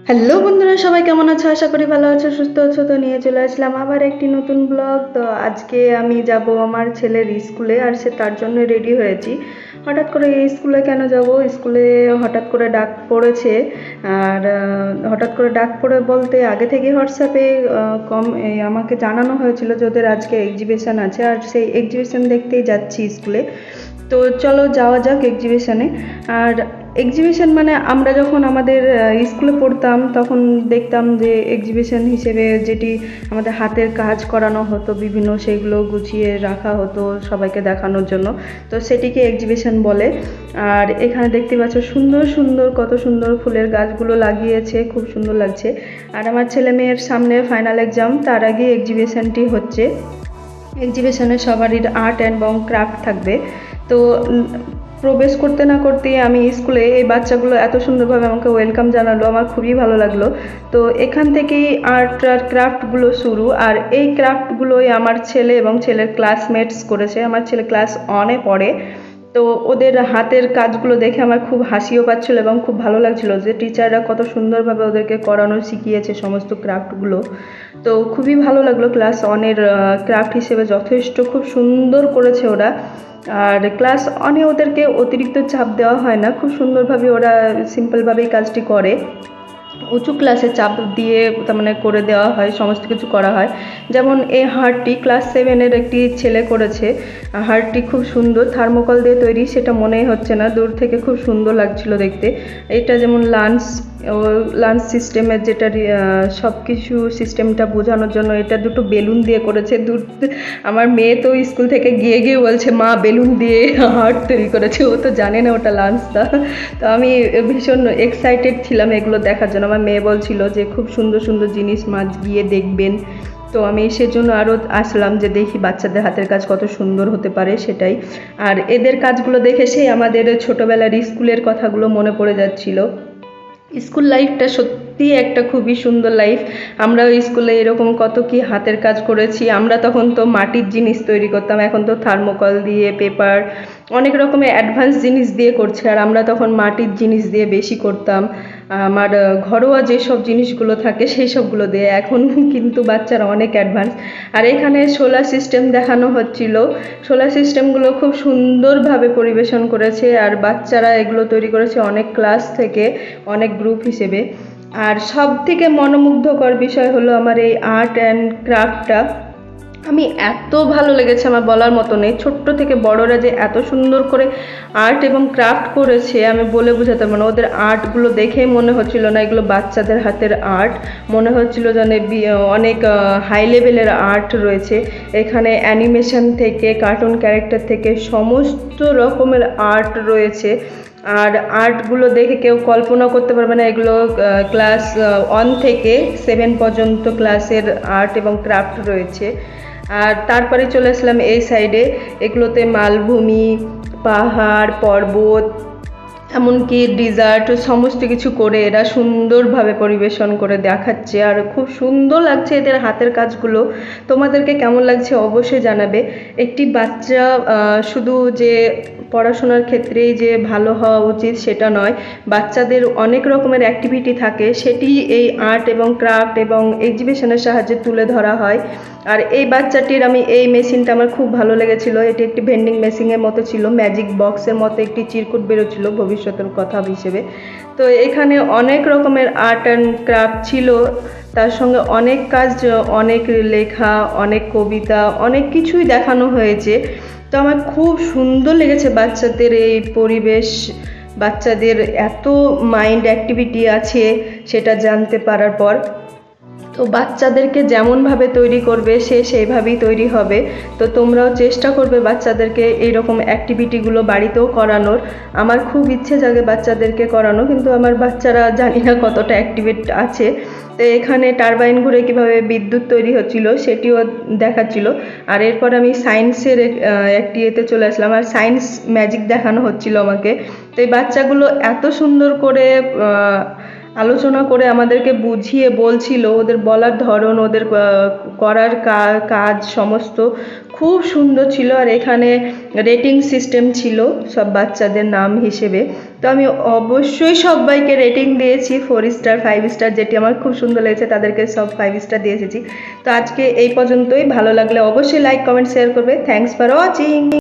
Hello বন্ধুরা, সবাই কেমন আছো? আশা করি ভালো আছো, সুস্থ আছো। তো নিয়ে চলে আসলাম আবার একটি নতুন ব্লগ। তো আজকে আমি যাব আমার ছেলের স্কুলে, আর তার জন্য রেডি হয়েছি। হঠাৎ করে এই স্কুলে কেন যাব? স্কুলে হঠাৎ করে ডাক পড়েছে। আর হঠাৎ করে ডাক পড়ে বলতে আগে থেকে হোয়াটসঅ্যাপে আমাকে জানানো হয়েছিল যে ওদের আজকে এক্সিবিশন আছে, আর সেই এক্সিবিশন দেখতেই যাচ্ছি স্কুলে। তো চলো যাওয়া যাক এক্সিবিশনে। আর এক্সিবিশন মানে আমরা যখন আমাদের স্কুলে পড়তাম তখন দেখতাম যে এক্সিবিশন হিসেবে যেটি আমাদের হাতের কাজ করানো হতো বিভিন্ন, সেগুলো গুছিয়ে রাখা হতো সবাইকে দেখানোর জন্য। তো সেটিকে এক্সিবিশন বলে। আর এখানে দেখতে পাচ্ছ সুন্দর সুন্দর, কত সুন্দর ফুলের গাছগুলো লাগিয়েছে, খুব সুন্দর লাগছে। আর আমার ছেলে মেয়ের সামনে ফাইনাল এক্সাম, তার আগে এক্সিবিশনটি হচ্ছে। এক্সিবিশনে সবারই আর্ট এবং ক্রাফট থাকবে। তো প্রবেশ করতে না করতেই আমি স্কুলে এই বাচ্চাগুলো এত সুন্দরভাবে আমাকে ওয়েলকাম জানালো, আমার খুবই ভালো লাগলো। তো এখান থেকেই আর্ট আর ক্রাফটগুলো শুরু। আর এই ক্রাফটগুলোই আমার ছেলে এবং ছেলের ক্লাসমেটস করেছে। আমার ছেলে ক্লাস 1-এ পড়ে। তো ওদের হাতের কাজগুলো দেখে আমার খুব হাসিও পাচ্ছিল এবং খুব ভালো লাগছিল যে টিচাররা কত সুন্দরভাবে ওদেরকে করানো শিখিয়েছে সমস্ত ক্রাফটগুলো। তো খুবই ভালো লাগলো। ক্লাস 1-এর ক্রাফট হিসেবে যথেষ্ট খুব সুন্দর করেছে ওরা। আর ক্লাস 1-এ ওদেরকে অতিরিক্ত চাপ দেওয়া হয় না, খুব সুন্দরভাবে ওরা সিম্পলভাবেই কাজটি করে। উঁচু ক্লাসে চাপ দিয়ে তার মানে করে দেওয়া হয়, সমস্ত কিছু করা হয়। যেমন এই হার্টটি ক্লাস 7-এর একটি ছেলে করেছে। হার্টটি খুব সুন্দর, থার্মোকল দিয়ে তৈরি, সেটা মনেই হচ্ছে না, দূর থেকে খুব সুন্দর লাগছিল দেখতে। এটা যেমন লাঞ্চ সিস্টেমের যেটা সব কিছু সিস্টেমটা বোঝানোর জন্য এটা দুটো বেলুন দিয়ে করেছে। আমার মেয়ে তো স্কুল থেকে গিয়ে গিয়ে বলছে, মা বেলুন দিয়ে হার্ট তৈরি করেছে, ও তো জানে না ওটা লাঞ্চটা। তো আমি ভীষণ এক্সাইটেড ছিলাম এগুলো দেখার জন্য। আমার মেয়ে বলছিল যে খুব সুন্দর সুন্দর জিনিস মা গিয়ে দেখবেন। তো আমি সেজন্য আরও আসলাম যে দেখি বাচ্চাদের হাতের কাজ কত সুন্দর হতে পারে সেটাই। আর এদের কাজগুলো দেখে সেই আমাদের ছোটোবেলার স্কুলের কথাগুলো মনে পড়ে যাচ্ছিল। স্কুল লাইফটা সত্যি একটা খুবই সুন্দর লাইফ। আমরাও স্কুলে এরকম কত কি হাতের কাজ করেছি। আমরা তখন তো মাটির জিনিস তৈরি করতাম, এখন তো থার্মোকল দিয়ে, পেপার, অনেক রকমের অ্যাডভান্স জিনিস দিয়ে করছে। আর আমরা তখন মাটির জিনিস দিয়ে বেশি করতাম। আমার ঘরোয়া যেসব জিনিসগুলো থাকে সেই সবগুলো দিয়ে। এখন কিন্তু বাচ্চারা অনেক অ্যাডভান্স। আর এখানে সোলার সিস্টেম দেখানো হচ্ছিল। সোলার সিস্টেমগুলো খুব সুন্দরভাবে পরিবেশন করেছে, আর বাচ্চারা এগুলো তৈরি করেছে অনেক ক্লাস থেকে, অনেক গ্রুপ হিসেবে। আর সব থেকে মনোমুগ্ধকর বিষয় হলো আমার এই আর্ট অ্যান্ড ক্রাফটটা। আমি এত ভালো লেগেছে, আমার বলার মতো নেই। ছোট্ট থেকে বড়রা যে এত সুন্দর করে আর্ট এবং ক্রাফট করেছে আমি বলে বোঝাতে পারবো না। ওদের আর্টগুলো দেখে মনে হচ্ছিল না এগুলো বাচ্চাদের হাতের আর্ট, মনে হচ্ছিল যেন অনেক হাই লেভেলের আর্ট রয়েছে এখানে। অ্যানিমেশন থেকে, কার্টুন ক্যারেক্টার থেকে সমস্ত রকমের আর্ট রয়েছে। আর আর্টগুলো দেখে কেউ কল্পনা করতে পারবে না এগুলো ক্লাস 1 থেকে 7 পর্যন্ত ক্লাসের আর্ট এবং ক্রাফট রয়েছে। আর তারপরে চলে আসলাম এই সাইডে, এগুলোতে মালভূমি, পাহাড়, পর্বত, এমনকি ডিজার্ট সমস্ত কিছু করে এরা সুন্দরভাবে পরিবেশন করে দেখাচ্ছে। আর খুব সুন্দর লাগছে এদের হাতের কাজগুলো। তোমাদেরকে কেমন লাগছে অবশ্যই জানাবে। একটি বাচ্চা শুধু যে পড়াশোনার ক্ষেত্রেই যে ভালো হওয়া উচিত সেটা নয়, বাচ্চাদের অনেক রকমের অ্যাক্টিভিটি থাকে, সেটি এই আর্ট এবং ক্রাফট এবং এক্সিবিশনের সাহায্যে তুলে ধরা হয়। আর এই বাচ্চাটির আমি এই মেশিনটা আমার খুব ভালো লেগেছিল। এটি একটি ভেন্ডিং মেশিনের মতো ছিল, ম্যাজিক বক্সের মতো একটি চিরকুট বেরোচ্ছিল ভবিষ্যতের কথা হিসেবে। তো এখানে অনেক রকমের আর্ট অ্যান্ড ক্রাফট ছিল, তার সঙ্গে অনেক কাজ, অনেক লেখা, অনেক কবিতা, অনেক কিছুই দেখানো হয়েছে। তো আমার খুব সুন্দর লেগেছে বাচ্চাদের এই পরিবেশ, বাচ্চাদের এত মাইন্ড অ্যাক্টিভিটি আছে সেটা জানতে পারার পর। তো বাচ্চাদেরকে যেমনভাবে তৈরি করবে সে সেইভাবেই তৈরি হবে। তো তোমরাও চেষ্টা করবে বাচ্চাদেরকে এইরকম অ্যাক্টিভিটিগুলো বাড়িতেও করানোর। আমার খুব ইচ্ছে জাগে বাচ্চাদেরকে করানো, কিন্তু আমার বাচ্চারা জানি না কতটা অ্যাক্টিভেট আছে। তো এখানে টারবাইন ঘুরে কীভাবে বিদ্যুৎ তৈরি হচ্ছিল সেটিও দেখাচ্ছিল। আর এরপর আমি সায়েন্সের একটি এতে চলে আসলাম, আর সায়েন্স ম্যাজিক দেখানো হচ্ছিল আমাকে। তো এই বাচ্চাগুলো এত সুন্দর করে আলোচনা করে আমাদেরকে বুঝিয়ে বলছিল, ওদের বলার ধরন, ওদের করার কাজ সমস্ত খুব সুন্দর ছিল। আর এখানে রেটিং সিস্টেম ছিল সব বাচ্চাদের নাম হিসেবে। তো আমি অবশ্যই সবাইকে রেটিং দিয়েছি 4 স্টার 5 স্টার, যেটি আমার খুব সুন্দর লেগেছে তাদেরকে সব 5 স্টার দিয়ে এসেছি। তো আজকে এই পর্যন্তই। ভালো লাগলে অবশ্যই লাইক কমেন্ট শেয়ার করবে। Thanks for watching.